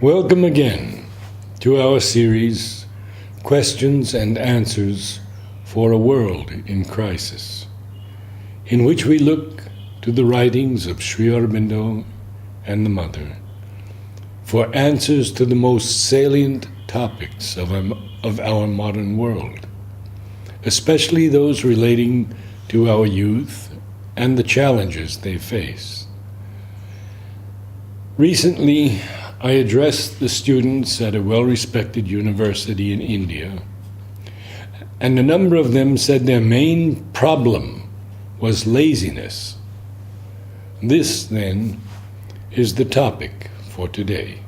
Welcome again to our series, Questions and Answers for a World in Crisis, in which we look to the writings of Sri Aurobindo and the Mother for answers to the most salient topics of our modern world, especially those relating to our youth and the challenges they face. Recently, I addressed the students at a well-respected university in India, and a number of them said their main problem was laziness. This, then, is the topic for today.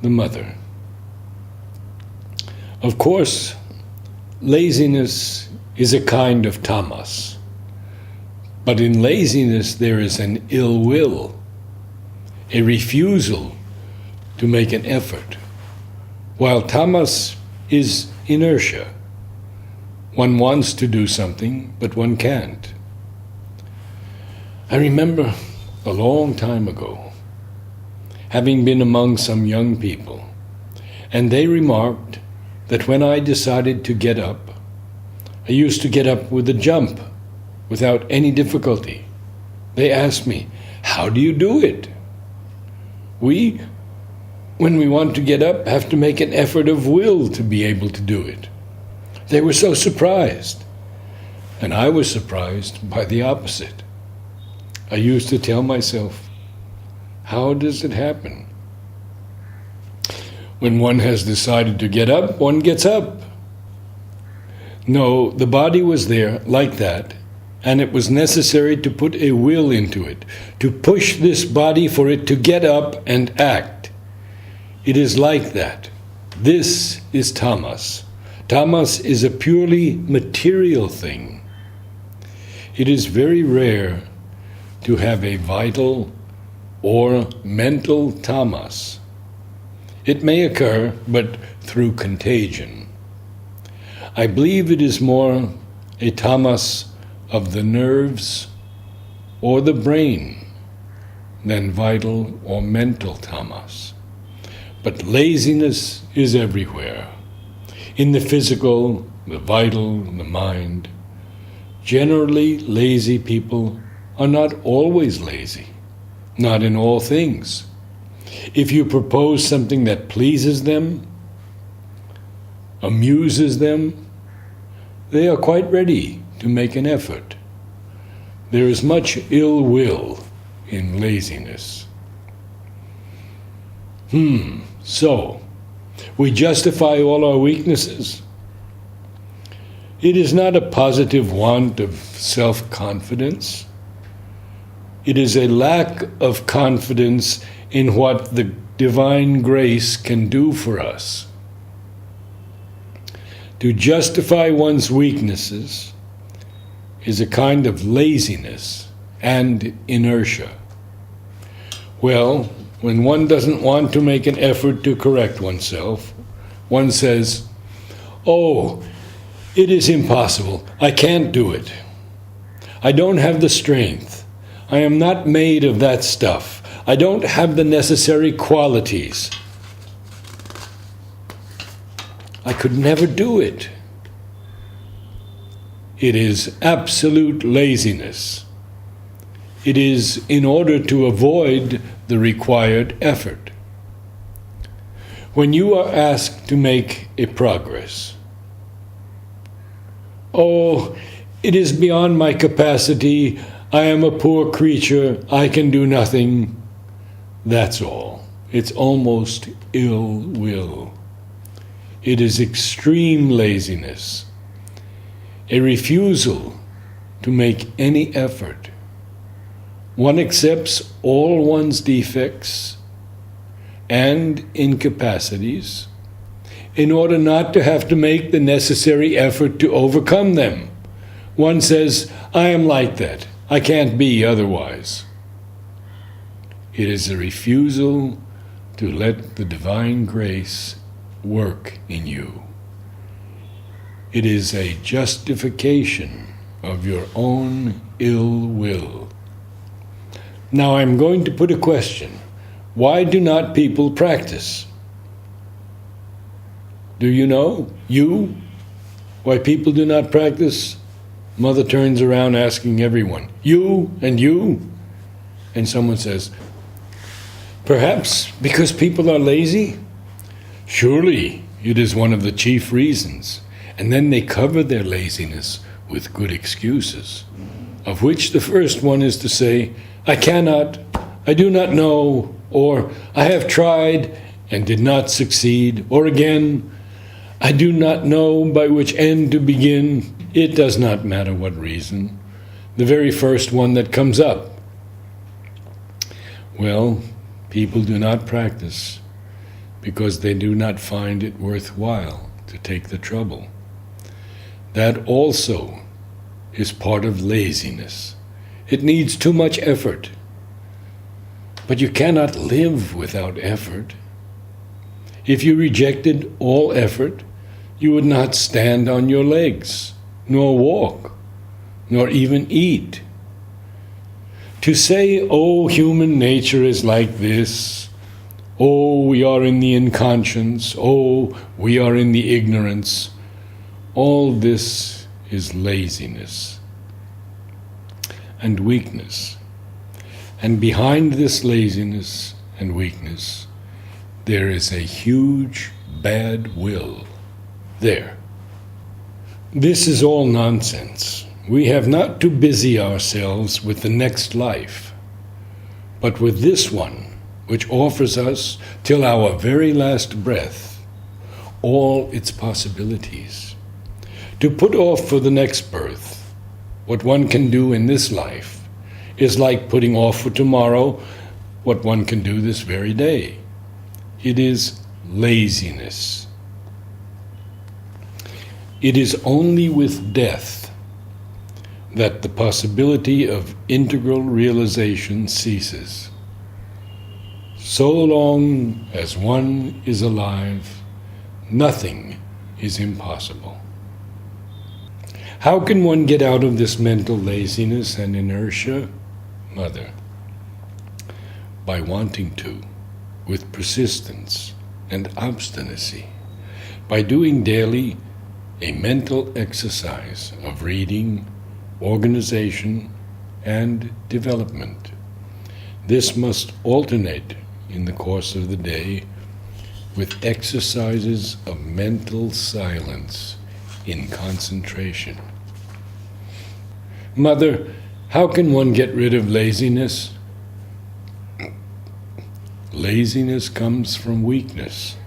The Mother. Of course, laziness is a kind of tamas, but in laziness there is an ill will, a refusal to make an effort, while tamas is inertia. One wants to do something, but one can't. I remember a long time ago having been among some young people, and they remarked that when I decided to get up, I used to get up with a jump, without any difficulty. They asked me, "How do you do it?" We, when we want to get up, have to make an effort of will to be able to do it. They were so surprised, and I was surprised by the opposite. I used to tell myself, how does it happen? When one has decided to get up, one gets up. No, the body was there like that, and it was necessary to put a will into it, to push this body for it to get up and act. It is like that. This is tamas. Tamas is a purely material thing. It is very rare to have a vital or mental tamas. It may occur, but through contagion. I believe it is more a tamas of the nerves or the brain than vital or mental tamas. But laziness is everywhere, in the physical, the vital, the mind. Generally, lazy people are not always lazy, not in all things. If you propose something that pleases them, amuses them, they are quite ready to make an effort. There is much ill will in laziness. So, we justify all our weaknesses. It is not a positive want of self-confidence. It is a lack of confidence in what the divine grace can do for us. To justify one's weaknesses is a kind of laziness and inertia. Well, when one doesn't want to make an effort to correct oneself, one says, "Oh, it is impossible. I can't do it. I don't have the strength. I am not made of that stuff. I don't have the necessary qualities. I could never do it." It is absolute laziness. It is in order to avoid the required effort. When you are asked to make a progress, "Oh, it is beyond my capacity. I am a poor creature. I can do nothing." That's all. It's almost ill will. It is extreme laziness, a refusal to make any effort. One accepts all one's defects and incapacities in order not to have to make the necessary effort to overcome them. One says, "I am like that. I can't be otherwise." It is a refusal to let the divine grace work in you. It is a justification of your own ill will. Now I'm going to put a question. Why do not people practice? Do you know? You? Why people do not practice? Mother turns around asking everyone, you and you? And someone says, perhaps because people are lazy? Surely it is one of the chief reasons. And then they cover their laziness with good excuses, of which the first one is to say, I cannot, I do not know, or I have tried and did not succeed, or again, I do not know by which end to begin. It does not matter what reason. The very first one that comes up. Well, people do not practice because they do not find it worthwhile to take the trouble. That also is part of laziness. It needs too much effort. But you cannot live without effort. If you rejected all effort, you would not stand on your legs, nor walk, nor even eat. To say, oh, human nature is like this, oh, we are in the inconscience, oh, we are in the ignorance, all this is laziness and weakness. And behind this laziness and weakness, there is a huge bad will there. This is all nonsense. We have not to busy ourselves with the next life, but with this one, which offers us, till our very last breath, all its possibilities. To put off for the next birth what one can do in this life is like putting off for tomorrow what one can do this very day. It is laziness. It is only with death that the possibility of integral realization ceases. So long as one is alive, nothing is impossible. How can one get out of this mental laziness and inertia? Mother, by wanting to, with persistence and obstinacy, by doing daily a mental exercise of reading, organization, and development. This must alternate in the course of the day with exercises of mental silence in concentration. Mother, how can one get rid of laziness? Laziness comes from weakness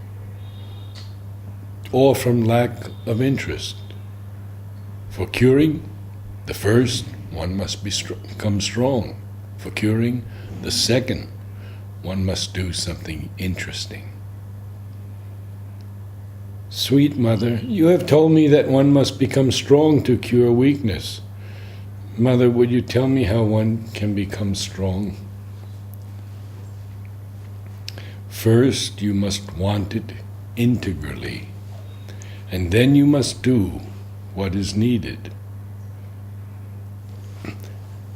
or from lack of interest. For curing, the first, one must become strong. For curing, the second, one must do something interesting. Sweet Mother, you have told me that one must become strong to cure weakness. Mother, would you tell me how one can become strong? First, you must want it integrally, and then you must do what is needed.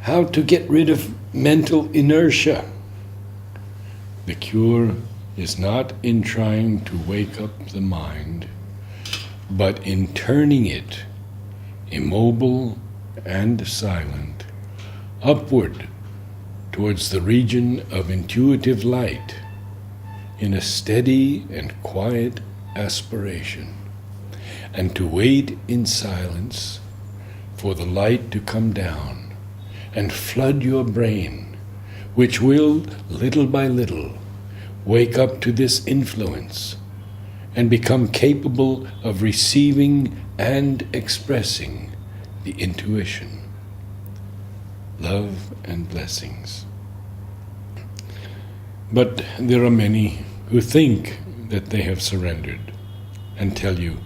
How to get rid of mental inertia? The cure is not in trying to wake up the mind, but in turning it, immobile and silent, upward towards the region of intuitive light, in a steady and quiet aspiration, and to wait in silence for the light to come down and flood your brain, which will, little by little, wake up to this influence and become capable of receiving and expressing the intuition. Love and blessings. But there are many who think that they have surrendered and tell you,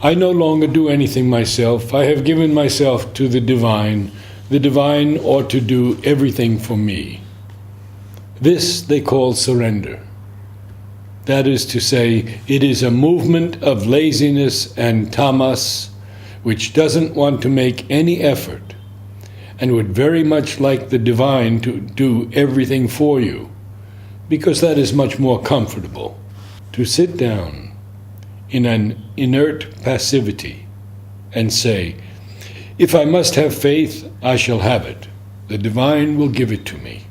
I no longer do anything myself. I have given myself to the divine. The divine ought to do everything for me. This they call surrender. That is to say, it is a movement of laziness and tamas, which doesn't want to make any effort and would very much like the divine to do everything for you, because that is much more comfortable. To sit down in an inert passivity and say, if I must have faith, I shall have it. The divine will give it to me,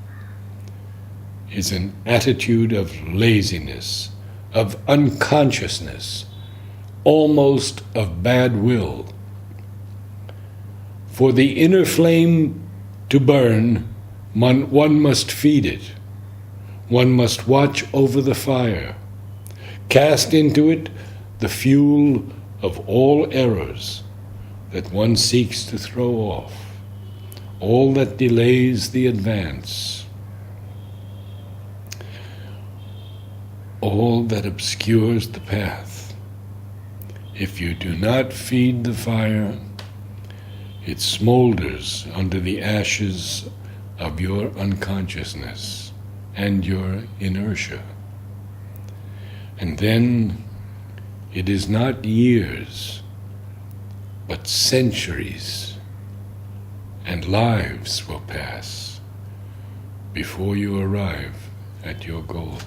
is an attitude of laziness, of unconsciousness, almost of bad will. For the inner flame to burn, one must feed it. One must watch over the fire, cast into it the fuel of all errors that one seeks to throw off, all that delays the advance, all that obscures the path. If you do not feed the fire, it smolders under the ashes of your unconsciousness and your inertia. And then it is not years, but centuries and lives will pass before you arrive at your goal.